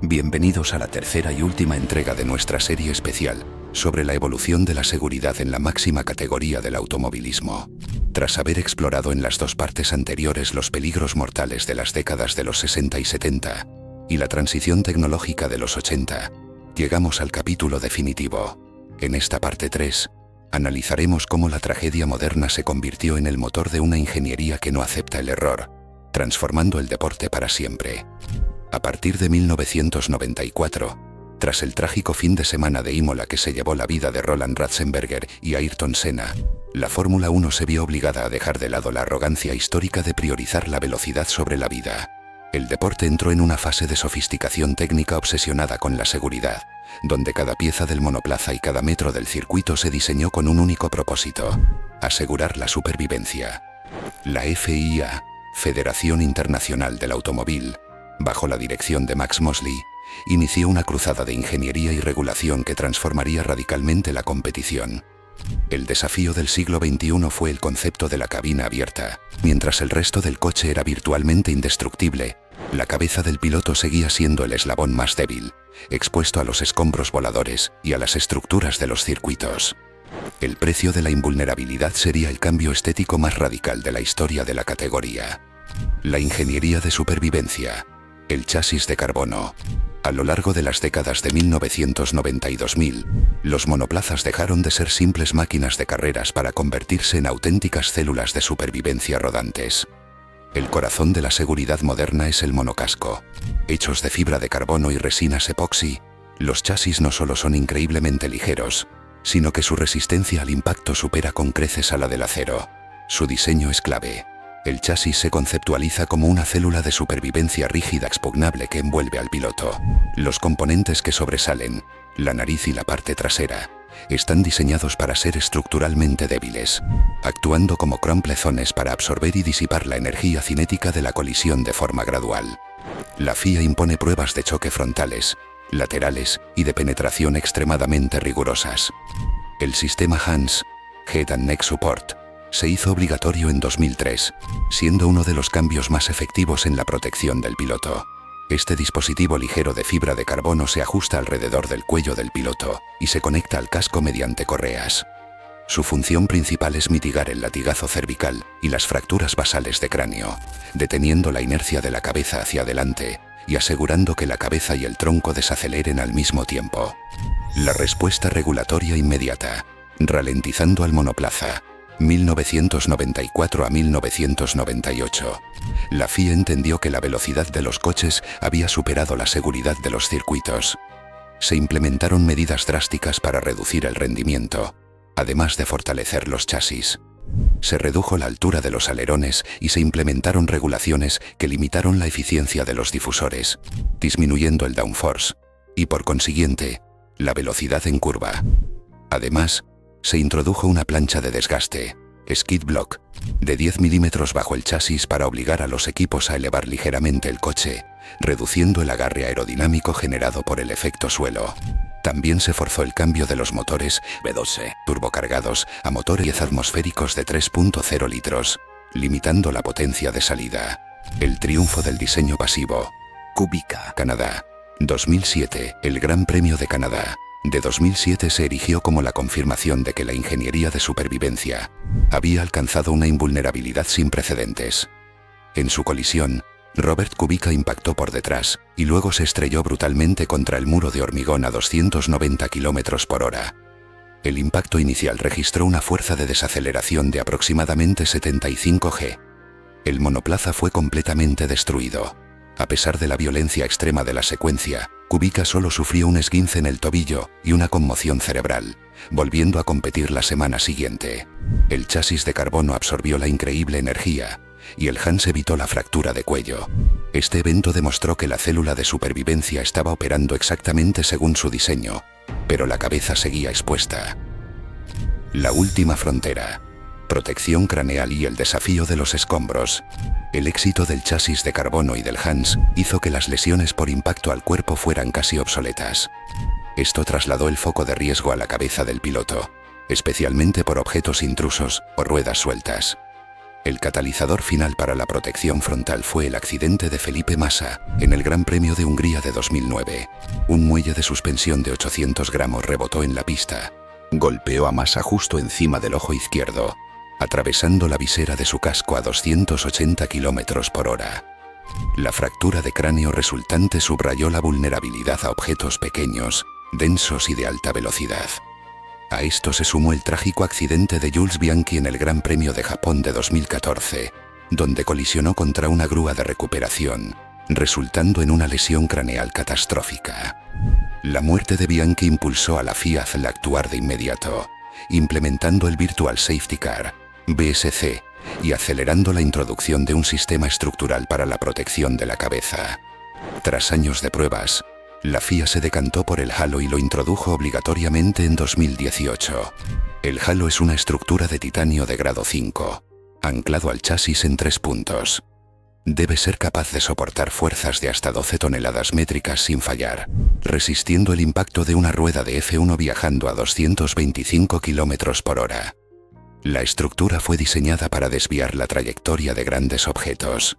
Bienvenidos a la tercera y última entrega de nuestra serie especial sobre la evolución de la seguridad en la máxima categoría del automovilismo. Tras haber explorado en las dos partes anteriores los peligros mortales de las décadas de los 60 y 70 y la transición tecnológica de los 80, llegamos al capítulo definitivo. En esta parte 3, analizaremos cómo la tragedia moderna se convirtió en el motor de una ingeniería que no acepta el error, transformando el deporte para siempre. A partir de 1994, tras el trágico fin de semana de Imola que se llevó la vida de Roland Ratzenberger y Ayrton Senna, la Fórmula 1 se vio obligada a dejar de lado la arrogancia histórica de priorizar la velocidad sobre la vida. El deporte entró en una fase de sofisticación técnica obsesionada con la seguridad, donde cada pieza del monoplaza y cada metro del circuito se diseñó con un único propósito: asegurar la supervivencia. La FIA, Federación Internacional del Automóvil, bajo la dirección de Max Mosley, inició una cruzada de ingeniería y regulación que transformaría radicalmente la competición. El desafío del siglo XXI fue el concepto de la cabina abierta. Mientras el resto del coche era virtualmente indestructible, la cabeza del piloto seguía siendo el eslabón más débil, expuesto a los escombros voladores y a las estructuras de los circuitos. El precio de la invulnerabilidad sería el cambio estético más radical de la historia de la categoría. La ingeniería de supervivencia. El chasis de carbono. A lo largo de las décadas de 1990 y 2000, los monoplazas dejaron de ser simples máquinas de carreras para convertirse en auténticas células de supervivencia rodantes. El corazón de la seguridad moderna es el monocasco. Hechos de fibra de carbono y resinas epoxi, los chasis no solo son increíblemente ligeros, sino que su resistencia al impacto supera con creces a la del acero. Su diseño es clave. El chasis se conceptualiza como una célula de supervivencia rígida expugnable que envuelve al piloto. Los componentes que sobresalen, la nariz y la parte trasera, están diseñados para ser estructuralmente débiles, actuando como crumplezones para absorber y disipar la energía cinética de la colisión de forma gradual. La FIA impone pruebas de choque frontales, laterales y de penetración extremadamente rigurosas. El sistema HANS, Head and Neck Support, se hizo obligatorio en 2003, siendo uno de los cambios más efectivos en la protección del piloto. Este dispositivo ligero de fibra de carbono se ajusta alrededor del cuello del piloto y se conecta al casco mediante correas. Su función principal es mitigar el latigazo cervical y las fracturas basales de cráneo, deteniendo la inercia de la cabeza hacia adelante y asegurando que la cabeza y el tronco desaceleren al mismo tiempo. La respuesta regulatoria inmediata, ralentizando al monoplaza. 1994 a 1998. La FIA entendió que la velocidad de los coches había superado la seguridad de los circuitos. Se implementaron medidas drásticas para reducir el rendimiento, además de fortalecer los chasis. Se redujo la altura de los alerones y se implementaron regulaciones que limitaron la eficiencia de los difusores, disminuyendo el downforce y, por consiguiente, la velocidad en curva. Además, se introdujo una plancha de desgaste, skid block, de 10 milímetros bajo el chasis para obligar a los equipos a elevar ligeramente el coche, reduciendo el agarre aerodinámico generado por el efecto suelo. También se forzó el cambio de los motores V12 turbocargados a motores atmosféricos de 3.0 litros, limitando la potencia de salida. El triunfo del diseño pasivo. Kubica, Canadá. 2007, el Gran Premio de Canadá de 2007 se erigió como la confirmación de que la ingeniería de supervivencia había alcanzado una invulnerabilidad sin precedentes. En su colisión, Robert Kubica impactó por detrás y luego se estrelló brutalmente contra el muro de hormigón a 290 km por hora. El impacto inicial registró una fuerza de desaceleración de aproximadamente 75 g. El monoplaza fue completamente destruido. A pesar de la violencia extrema de la secuencia, Kubica solo sufrió un esguince en el tobillo y una conmoción cerebral, volviendo a competir la semana siguiente. El chasis de carbono absorbió la increíble energía, y el HANS evitó la fractura de cuello. Este evento demostró que la célula de supervivencia estaba operando exactamente según su diseño, pero la cabeza seguía expuesta. La última frontera. Protección craneal y el desafío de los escombros. El éxito del chasis de carbono y del HANS hizo que las lesiones por impacto al cuerpo fueran casi obsoletas. Esto trasladó el foco de riesgo a la cabeza del piloto, especialmente por objetos intrusos o ruedas sueltas. El catalizador final para la protección frontal fue el accidente de Felipe Massa en el Gran Premio de Hungría de 2009. Un muelle de suspensión de 800 gramos rebotó en la pista. Golpeó a Massa justo encima del ojo izquierdo, atravesando la visera de su casco a 280 km/h. La fractura de cráneo resultante subrayó la vulnerabilidad a objetos pequeños, densos y de alta velocidad. A esto se sumó el trágico accidente de Jules Bianchi en el Gran Premio de Japón de 2014, donde colisionó contra una grúa de recuperación, resultando en una lesión craneal catastrófica. La muerte de Bianchi impulsó a la FIA a actuar de inmediato, implementando el Virtual Safety Car, VSC, y acelerando la introducción de un sistema estructural para la protección de la cabeza. Tras años de pruebas, la FIA se decantó por el halo y lo introdujo obligatoriamente en 2018. El halo es una estructura de titanio de grado 5, anclado al chasis en 3 puntos. Debe ser capaz de soportar fuerzas de hasta 12 toneladas métricas sin fallar, resistiendo el impacto de una rueda de F1 viajando a 225 km/h. La estructura fue diseñada para desviar la trayectoria de grandes objetos.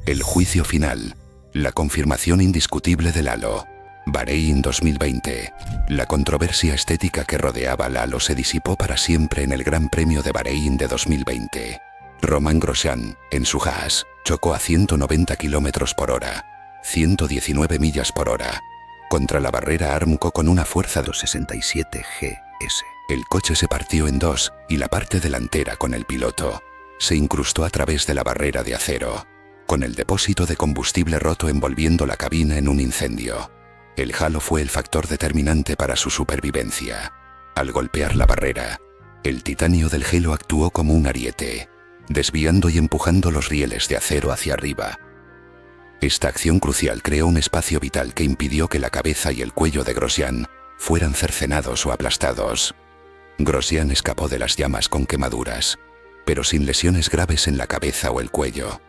El juicio final. La confirmación indiscutible del halo. Bahrein 2020. La controversia estética que rodeaba al halo se disipó para siempre en el Gran Premio de Bahrein de 2020. Romain Grosjean, en su Haas, chocó a 190 km/h, 119 millas por hora, contra la barrera Armco con una fuerza de 267 GS. El coche se partió en dos y la parte delantera con el piloto se incrustó a través de la barrera de acero, con el depósito de combustible roto envolviendo la cabina en un incendio. El halo fue el factor determinante para su supervivencia. Al golpear la barrera, el titanio del halo actuó como un ariete, desviando y empujando los rieles de acero hacia arriba. Esta acción crucial creó un espacio vital que impidió que la cabeza y el cuello de Grosjean fueran cercenados o aplastados. Grosjean escapó de las llamas con quemaduras, pero sin lesiones graves en la cabeza o el cuello.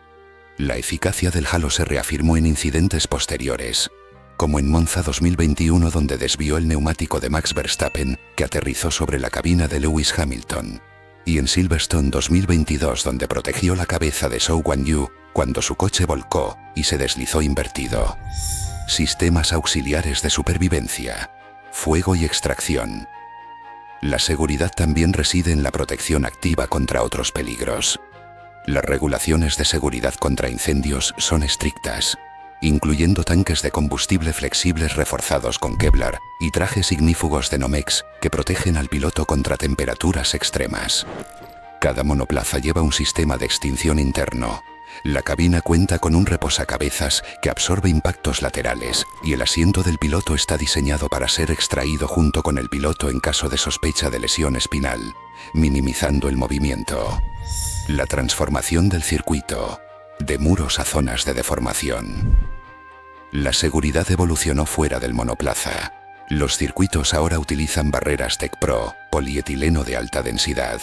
La eficacia del halo se reafirmó en incidentes posteriores, como en Monza 2021 donde desvió el neumático de Max Verstappen, que aterrizó sobre la cabina de Lewis Hamilton, y en Silverstone 2022 donde protegió la cabeza de Zhou Guanyu cuando su coche volcó y se deslizó invertido. Sistemas auxiliares de supervivencia. Fuego y extracción. La seguridad también reside en la protección activa contra otros peligros. Las regulaciones de seguridad contra incendios son estrictas, incluyendo tanques de combustible flexibles reforzados con Kevlar y trajes ignífugos de Nomex que protegen al piloto contra temperaturas extremas. Cada monoplaza lleva un sistema de extinción interno. La cabina cuenta con un reposacabezas que absorbe impactos laterales y el asiento del piloto está diseñado para ser extraído junto con el piloto en caso de sospecha de lesión espinal, minimizando el movimiento. La transformación del circuito, de muros a zonas de deformación. La seguridad evolucionó fuera del monoplaza. Los circuitos ahora utilizan barreras Tech Pro, polietileno de alta densidad,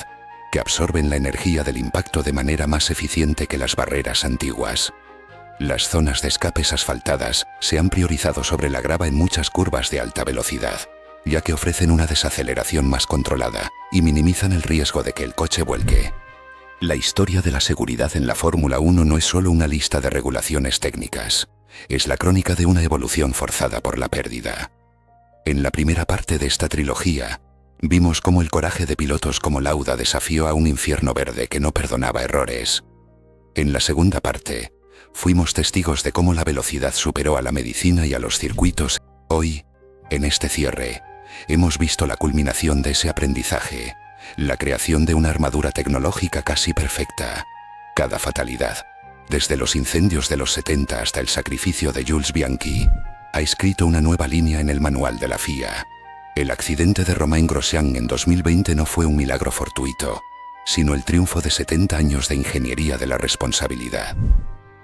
que absorben la energía del impacto de manera más eficiente que las barreras antiguas. Las zonas de escapes asfaltadas se han priorizado sobre la grava en muchas curvas de alta velocidad, ya que ofrecen una desaceleración más controlada y minimizan el riesgo de que el coche vuelque. La historia de la seguridad en la Fórmula 1 no es solo una lista de regulaciones técnicas, es la crónica de una evolución forzada por la pérdida. En la primera parte de esta trilogía, vimos cómo el coraje de pilotos como Lauda desafió a un infierno verde que no perdonaba errores. En la segunda parte, fuimos testigos de cómo la velocidad superó a la medicina y a los circuitos. Hoy, en este cierre, hemos visto la culminación de ese aprendizaje, la creación de una armadura tecnológica casi perfecta. Cada fatalidad, desde los incendios de los 70 hasta el sacrificio de Jules Bianchi, ha escrito una nueva línea en el manual de la FIA. El accidente de Romain Grosjean en 2020 no fue un milagro fortuito, sino el triunfo de 70 años de ingeniería de la responsabilidad.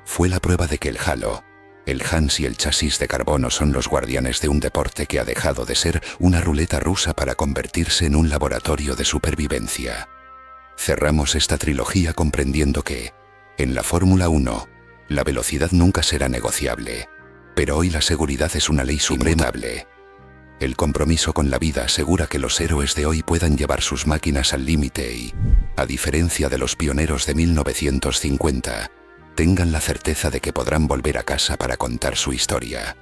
Fue la prueba de que el halo, el Hans y el chasis de carbono son los guardianes de un deporte que ha dejado de ser una ruleta rusa para convertirse en un laboratorio de supervivencia. Cerramos esta trilogía comprendiendo que, en la Fórmula 1, la velocidad nunca será negociable, pero hoy la seguridad es una ley suprema. El compromiso con la vida asegura que los héroes de hoy puedan llevar sus máquinas al límite y, a diferencia de los pioneros de 1950, tengan la certeza de que podrán volver a casa para contar su historia.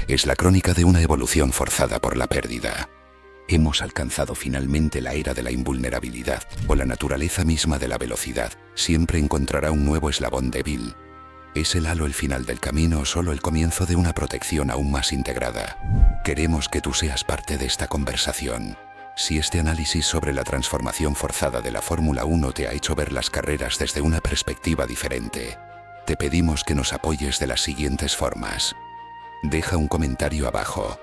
Es la crónica de una evolución forzada por la pérdida. Hemos alcanzado finalmente la era de la invulnerabilidad, o la naturaleza misma de la velocidad siempre encontrará un nuevo eslabón débil. ¿Es el halo el final del camino o solo el comienzo de una protección aún más integrada? Queremos que tú seas parte de esta conversación. Si este análisis sobre la transformación forzada de la Fórmula 1 te ha hecho ver las carreras desde una perspectiva diferente, te pedimos que nos apoyes de las siguientes formas. Deja un comentario abajo.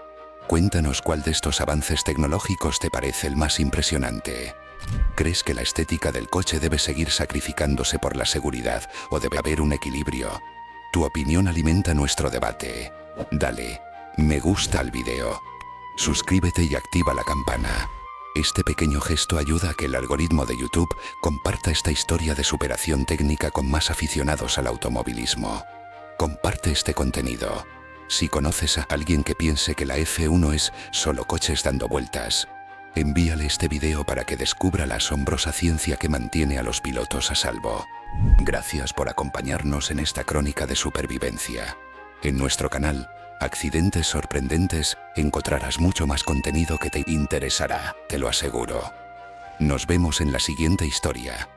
Cuéntanos cuál de estos avances tecnológicos te parece el más impresionante. ¿Crees que la estética del coche debe seguir sacrificándose por la seguridad o debe haber un equilibrio? Tu opinión alimenta nuestro debate. Dale me gusta al video. Suscríbete y activa la campana. Este pequeño gesto ayuda a que el algoritmo de YouTube comparta esta historia de superación técnica con más aficionados al automovilismo. Comparte este contenido. Si conoces a alguien que piense que la F1 es solo coches dando vueltas, envíale este video para que descubra la asombrosa ciencia que mantiene a los pilotos a salvo. Gracias por acompañarnos en esta crónica de supervivencia. En nuestro canal, Accidentes Sorprendentes, encontrarás mucho más contenido que te interesará, te lo aseguro. Nos vemos en la siguiente historia.